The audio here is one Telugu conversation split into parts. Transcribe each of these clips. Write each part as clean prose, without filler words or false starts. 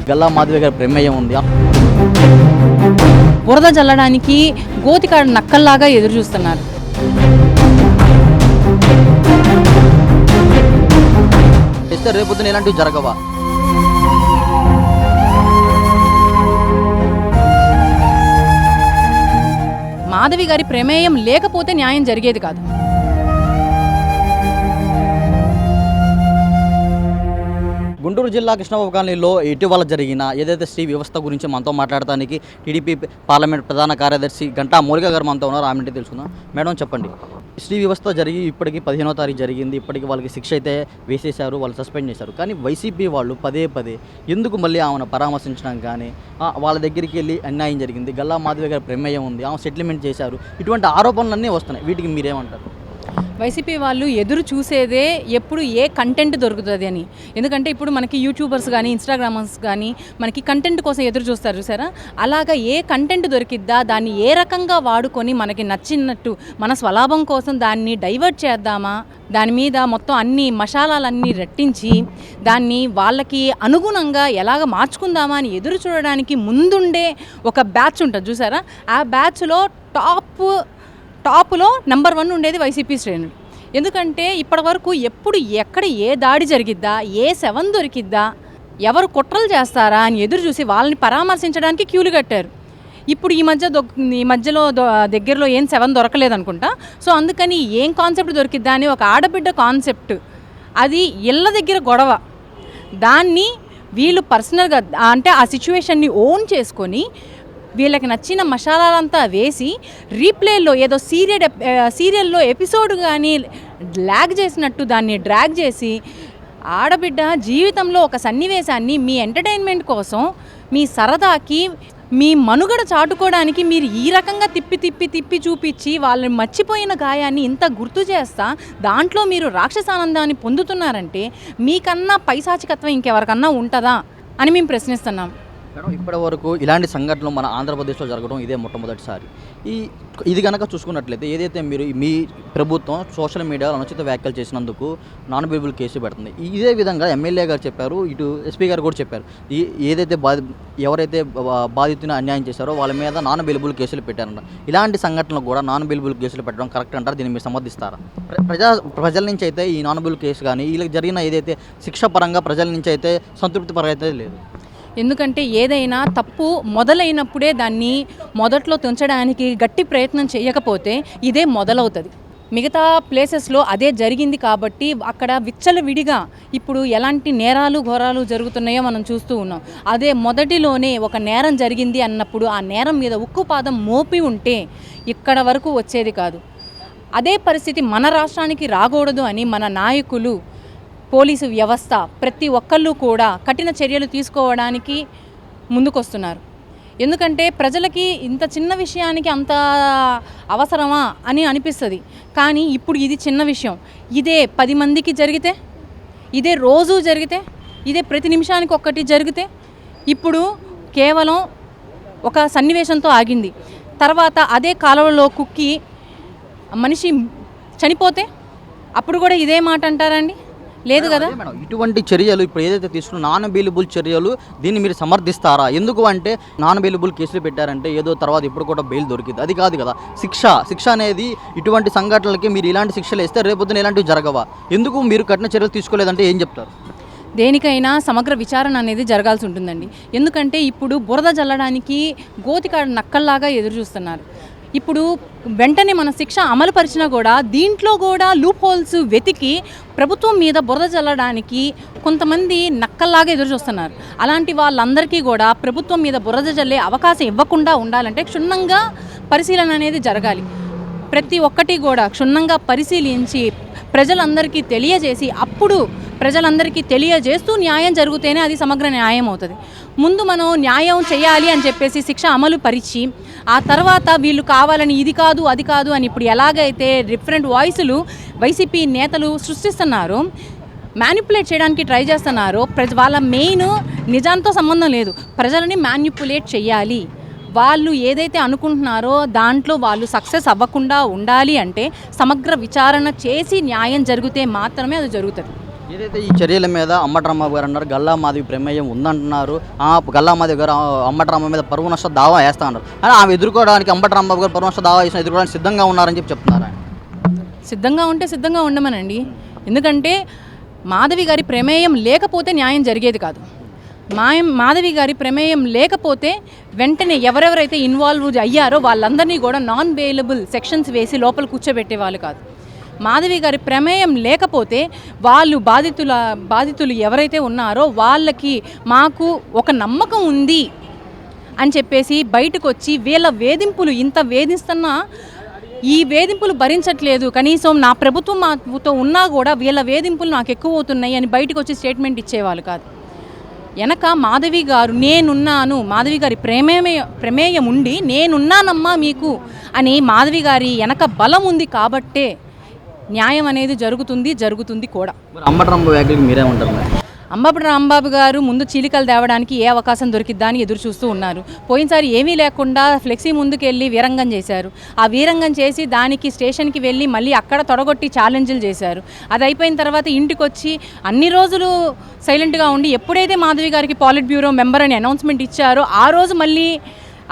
గల్లా మాధవి గారి ప్రమేయం ఉంది. బురద జల్లడానికి గోతికాడ నక్కల్లాగా ఎదురు చూస్తున్నారు. ఇస్తే రేపొద్దున ఇలాంటివి జరగవా? మాధవి గారి ప్రమేయం లేకపోతే న్యాయం జరిగేది కాదు. గుంటూరు జిల్లా కృష్ణబాబు కాలనీలో ఇటీవల జరిగిన ఏదైతే శ్రీ వ్యవస్థ గురించి మనతో మాట్లాడటానికి టీడీపీ పార్లమెంట్ ప్రధాన కార్యదర్శి గంటా మౌలిక గారు మనతో ఉన్నారు. ఆమె తెలుసుకుందాం. మేడం చెప్పండి, శ్రీ వ్యవస్థ జరిగి ఇప్పటికి 15వ తారీఖు జరిగింది. ఇప్పటికి వాళ్ళకి శిక్ష అయితే వేసేశారు, వాళ్ళు సస్పెండ్ చేశారు. కానీ వైసీపీ వాళ్ళు పదే ఎందుకు మళ్ళీ ఆమెను పరామర్శించడం కానీ, వాళ్ళ దగ్గరికి వెళ్ళి అన్యాయం జరిగింది, గల్లా మాధవి గారి ప్రమేయం ఉంది, ఆమె సెటిల్మెంట్ చేశారు, ఇటువంటి ఆరోపణలన్నీ వస్తున్నాయి. వీటికి మీరేమంటారు? వైసీపీ వాళ్ళు ఎదురు చూసేదే ఎప్పుడు ఏ కంటెంట్ దొరుకుతుంది అని. ఎందుకంటే ఇప్పుడు మనకి యూట్యూబర్స్ కానీ ఇన్స్టాగ్రామర్స్ కానీ మనకి కంటెంట్ కోసం ఎదురు చూస్తారు చూసారా, అలాగా ఏ కంటెంట్ దొరికిద్దా దాన్ని ఏ రకంగా వాడుకొని మనకి నచ్చినట్టు మన స్వలాభం కోసం దాన్ని డైవర్ట్ చేద్దామా, దాని మీద మొత్తం అన్ని మసాలాలన్నీ రట్టించి దాన్ని వాళ్ళకి అనుగుణంగా ఎలాగ మార్చుకుందామా అని ఎదురు చూడడానికి ముందుండే ఒక బ్యాచ్ ఉంటుంది చూసారా, ఆ బ్యాచ్లో టాప్లో నెంబర్ 1 ఉండేది వైసీపీ శ్రేణులు. ఎందుకంటే ఇప్పటి వరకు ఎప్పుడు ఎక్కడ ఏ దాడి జరిగిద్దా, ఏ శవం దొరికిద్దా, ఎవరు కుట్రలు చేస్తారా అని ఎదురు చూసి వాళ్ళని పరామర్శించడానికి క్యూలు కట్టారు. ఇప్పుడు ఈ మధ్యలో దగ్గరలో ఏం శవం దొరకలేదనుకుంటా. సో అందుకని ఏం కాన్సెప్ట్ దొరికిద్దా అని ఒక ఆడబిడ్డ కాన్సెప్ట్, అది ఇళ్ళ దగ్గర గొడవ, దాన్ని వీళ్ళు పర్సనల్గా అంటే ఆ సిచ్యువేషన్ని ఓన్ చేసుకొని వీళ్ళకి నచ్చిన మసాలాలంతా వేసి రీప్లేలో ఏదో సీరియల్లో ఎపిసోడ్ కానీ ల్యాగ్ చేసినట్టు దాన్ని డ్రాగ్ చేసి ఆడబిడ్డ జీవితంలో ఒక సన్నివేశాన్ని మీ ఎంటర్టైన్మెంట్ కోసం, మీ సరదాకి, మీ మనుగడ చాటుకోవడానికి మీరు ఈ రకంగా తిప్పి చూపించి వాళ్ళని మర్చిపోయిన గాయాన్ని ఇంత గుర్తు చేస్తా దాంట్లో మీరు రాక్షసానందాన్ని పొందుతున్నారంటే మీకన్నా పైశాచికత్వం ఇంకెవరికన్నా ఉంటుందా అని మేము ప్రశ్నిస్తున్నాం. మేడం, ఇప్పటి వరకు ఇలాంటి సంఘటనలు మన ఆంధ్రప్రదేశ్లో జరగడం ఇదే మొట్టమొదటిసారి. ఇది కనుక చూసుకున్నట్లయితే ఏదైతే మీరు మీ ప్రభుత్వం సోషల్ మీడియాలో అనుచిత వ్యాఖ్యలు చేసినందుకు నాన్ బెయిలబుల్ కేసు పెడుతుంది. ఇదే విధంగా ఎమ్మెల్యే గారు చెప్పారు, ఇటు ఎస్పీ గారు కూడా చెప్పారు, ఏదైతే ఎవరైతే బాధితుని అన్యాయం చేశారో వాళ్ళ మీద నాన్ బెయిలబుల్ కేసులు పెట్టారంట. ఇలాంటి సంఘటనలు కూడా నాన్ బెయిలబుల్ కేసులు పెట్టడం కరెక్ట్ అంటారు? దీన్ని మీరు సమర్థిస్తారా? ప్రజల నుంచి అయితే ఈ నాన్ బెయిలబుల్ కేసు కానీ వీళ్ళకి జరిగిన ఏదైతే శిక్ష పరంగా ప్రజల నుంచి అయితే సంతృప్తి పరంగా అయితే లేదు. ఎందుకంటే ఏదైనా తప్పు మొదలైనప్పుడే దాన్ని మొదట్లో తుంచడానికి గట్టి ప్రయత్నం చేయకపోతే ఇదే మొదలవుతుంది. మిగతా ప్లేసెస్లో అదే జరిగింది కాబట్టి అక్కడ విచ్చలవిడిగా ఇప్పుడు ఎలాంటి నేరాలు ఘోరాలు జరుగుతున్నాయో మనం చూస్తూ ఉన్నాం. అదే మొదటిలోనే ఒక నేరం జరిగింది అన్నప్పుడు ఆ నేరం మీద ఉక్కుపాదం మోపి ఉంటే ఇక్కడ వరకు వచ్చేది కాదు. అదే పరిస్థితి మన రాష్ట్రానికి రాకూడదు అని మన నాయకులు, పోలీసు వ్యవస్థ ప్రతి ఒక్కళ్ళు కూడా కఠిన చర్యలు తీసుకోవడానికి ముందుకొస్తున్నారు. ఎందుకంటే ప్రజలకి ఇంత చిన్న విషయానికి అంత అవసరమా అని అనిపిస్తుంది. కానీ ఇప్పుడు ఇది చిన్న విషయం, ఇదే 10 మందికి జరిగితే, ఇదే రోజు జరిగితే, ఇదే ప్రతి నిమిషానికి ఒక్కటి జరిగితే, ఇప్పుడు కేవలం ఒక సన్నివేశంతో ఆగింది, తర్వాత అదే కాలువలో కుక్కి మనిషి చనిపోతే అప్పుడు కూడా ఇదే మాట అంటారండి? లేదు కదా. ఇటువంటి చర్యలు ఇప్పుడు ఏదైతే తీసుకున్న నాన్ బెయిలబుల్ చర్యలు, దీన్ని మీరు సమర్థిస్తారా? ఎందుకు అంటే నాన్ బెయిలబుల్ కేసులు పెట్టారంటే ఏదో తర్వాత ఇప్పుడు కూడా బెయిల్ దొరికింది, అది కాదు కదా. శిక్ష అనేది ఇటువంటి సంఘటనలకి మీరు ఇలాంటి శిక్షలు ఇస్తే రేపొద్దున ఇలాంటివి జరగవా? ఎందుకు మీరు కఠిన చర్యలు తీసుకోలేదంటే ఏం చెప్తారు? దేనికైనా సమగ్ర విచారణ అనేది జరగాల్సి ఉంటుందండి. ఎందుకంటే ఇప్పుడు బురద జల్లడానికి గోతికాడ నక్కల్లాగా ఎదురు చూస్తున్నారు. ఇప్పుడు వెంటనే మన శిక్ష అమలు పరిచినా కూడా దీంట్లో కూడా లూప్ హోల్స్ వెతికి ప్రభుత్వం మీద బురద జల్లడానికి కొంతమంది నక్కల్లాగా ఎదురు చూస్తున్నారు. అలాంటి వాళ్ళందరికీ కూడా ప్రభుత్వం మీద బురద జల్లే అవకాశం ఇవ్వకుండా ఉండాలంటే క్షుణ్ణంగా పరిశీలన అనేది జరగాలి. ప్రతి ఒక్కటి కూడా క్షుణ్ణంగా పరిశీలించి ప్రజలందరికీ తెలియజేసి అప్పుడు ప్రజలందరికీ తెలియజేస్తూ న్యాయం జరిగితేనే అది సమగ్ర న్యాయం అవుతుంది. ముందు మనం న్యాయం చేయాలి అని చెప్పేసి శిక్ష అమలు పరిచి ఆ తర్వాత వీళ్ళు కావాలని ఇది కాదు అది కాదు అని ఇప్పుడు ఎలాగైతే డిఫరెంట్ వాయిస్లు వైసీపీ నేతలు సృష్టిస్తున్నారో, మ్యానిపులేట్ చేయడానికి ట్రై చేస్తున్నారో, వాళ్ళ మెయిన్ నిజాంతో సంబంధం లేదు, ప్రజలని మ్యానిపులేట్ చేయాలి. వాళ్ళు ఏదైతే అనుకుంటున్నారో దాంట్లో వాళ్ళు సక్సెస్ అవ్వకుండా ఉండాలి అంటే సమగ్ర విచారణ చేసి న్యాయం జరిగితే మాత్రమే అది జరుగుతుంది. ఏదైతే ఈ చర్యల మీద అంబటి రాంబాబు గారు అన్నారు గల్లా మాధవి ప్రమేయం ఉందంటున్నారు. గల్లా మాధవి గారు అంబటి రాంబాబు మీద పరువు నష్ట దావా వేస్తా అన్నారు. అని ఆమె ఎదుర్కోవడానికి అంబటి రాంబాబు గారు పరువు నష్ట దావా వేసిన ఎదుర్కోవడానికి సిద్ధంగా ఉన్నారని చెప్పి చెప్తున్నారు. సిద్ధంగా ఉంటే సిద్ధంగా ఉండమనండి. ఎందుకంటే మాధవి గారి ప్రమేయం లేకపోతే న్యాయం జరిగేది కాదు. మాధవి గారి ప్రమేయం లేకపోతే వెంటనే ఎవరెవరైతే ఇన్వాల్వ్ అయ్యారో వాళ్ళందరినీ కూడా నాన్ బెయిలబుల్ సెక్షన్స్ వేసి లోపల కూర్చోబెట్టేవాళ్ళు కాదు. మాధవి గారి ప్రమేయం లేకపోతే వాళ్ళు బాధితులు ఎవరైతే ఉన్నారో వాళ్ళకి మాకు ఒక నమ్మకం ఉంది అని చెప్పేసి బయటకు వచ్చి వీళ్ళ వేధింపులు ఇంత వేధిస్తున్నా ఈ వేధింపులు భరించట్లేదు, కనీసం నా ప్రభుత్వం మాతో ఉన్నా కూడా వీళ్ళ వేధింపులు నాకు ఎక్కువ అవుతున్నాయి అని బయటకు వచ్చి స్టేట్మెంట్ ఇచ్చేవాళ్ళు కాదు. వెనక మాధవి గారు నేనున్నాను, మాధవి గారి ప్రమేయం ఉండి నేనున్నానమ్మా మీకు అని మాధవి గారి వెనక బలం ఉంది కాబట్టే న్యాయం అనేది జరుగుతుంది కూడా. అంబటి రాంబాబు వ్యాఖ్యలకు మీరేమంటారు? అంబటి రాంబాబు గారు ముందు చీలికలు తేవడానికి ఏ అవకాశం దొరికిద్దా అని ఎదురు చూస్తూ ఉన్నారు. పోయినసారి ఏమీ లేకుండా ఫ్లెక్సీ ముందుకు వెళ్ళి వీరంగం చేశారు. ఆ వీరంగం చేసి దానికి స్టేషన్కి వెళ్ళి మళ్ళీ అక్కడ తొడగొట్టి ఛాలెంజ్లు చేశారు. అది అయిపోయిన తర్వాత ఇంటికి వచ్చి అన్ని రోజులు సైలెంట్గా ఉండి ఎప్పుడైతే మాధవి గారికి పాలిట్ బ్యూరో మెంబర్ అని అనౌన్స్మెంట్ ఇచ్చారో ఆ రోజు మళ్ళీ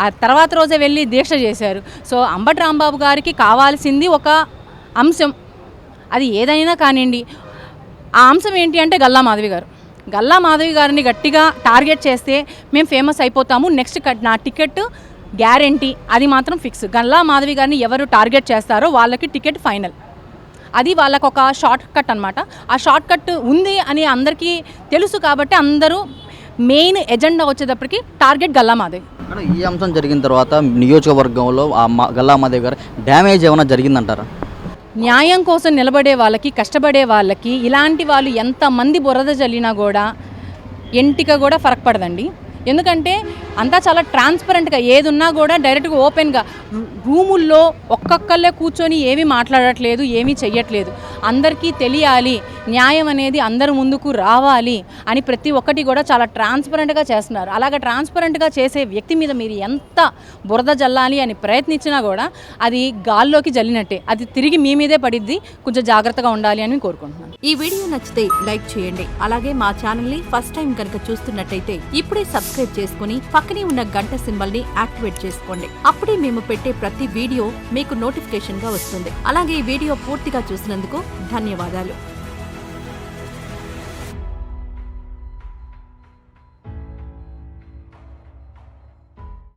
ఆ తర్వాత రోజే వెళ్ళి దీక్ష చేశారు. సో అంబటి రాంబాబు గారికి కావాల్సింది ఒక అంశం, అది ఏదైనా కానివ్వండి. ఆ అంశం ఏంటి అంటే గల్లా మాధవి గారిని గట్టిగా టార్గెట్ చేస్తే మేము ఫేమస్ అయిపోతాము, నెక్స్ట్ నా టికెట్ గ్యారంటీ, అది మాత్రం ఫిక్స్. గల్లా మాధవి గారిని ఎవరు టార్గెట్ చేస్తారో వాళ్ళకి టికెట్ ఫైనల్. అది వాళ్ళకు ఒక షార్ట్ కట్ అనమాట. ఆ షార్ట్ కట్ ఉంది అని అందరికీ తెలుసు కాబట్టి అందరూ మెయిన్ ఎజెండా వచ్చేటప్పటికి టార్గెట్ గల్లా మాధవి. ఈ అంశం జరిగిన తర్వాత నియోజకవర్గంలో గల్లా మాధవి గారు డ్యామేజ్ ఏమైనా జరిగిందంటారా? న్యాయం కోసం నిలబడే వాళ్ళకి, కష్టపడే వాళ్ళకి ఇలాంటి వాళ్ళు ఎంతమంది బురద జల్లినా కూడా ఎంటిక కూడా ఫరక్ పడదండి. ఎందుకంటే అంతా చాలా ట్రాన్స్పరెంట్గా ఏదున్నా కూడా డైరెక్ట్గా ఓపెన్గా రూముల్లో ఒక్కొక్కళ్ళే కూర్చొని ఏమీ మాట్లాడట్లేదు, ఏమీ చెయ్యట్లేదు. అందరికీ తెలియాలి, న్యాయం అనేది అందరి ముందుకు రావాలి అని ప్రతి ఒక్కటి కూడా చాలా ట్రాన్స్పరెంట్గా చేస్తున్నారు. అలాగే ట్రాన్స్పరెంట్గా చేసే వ్యక్తి మీద మీరు ఎంత బురద జల్లాలి అని ప్రయత్నించినా కూడా అది గాల్లోకి జల్లినట్టే, అది తిరిగి మీ మీదే పడిద్ది. కొంచెం జాగ్రత్తగా ఉండాలి అని కోరుకుంటున్నాను. ఈ వీడియో నచ్చితే లైక్ చేయండి. అలాగే మా ఛానల్ని ఫస్ట్ టైం కనుక చూస్తున్నట్టయితే ఇప్పుడే సబ్స్క్రైబ్ చేసుకుని పక్కనే ఉన్న గంట సింబల్ ని యాక్టివేట్ చేసుకోండి. అప్పుడే మేము పెట్టే ప్రతి వీడియో మీకు నోటిఫికేషన్ గా వస్తుంది. అలాగే ఈ వీడియో పూర్తిగా చూసినందుకు ధన్యవాదాలు.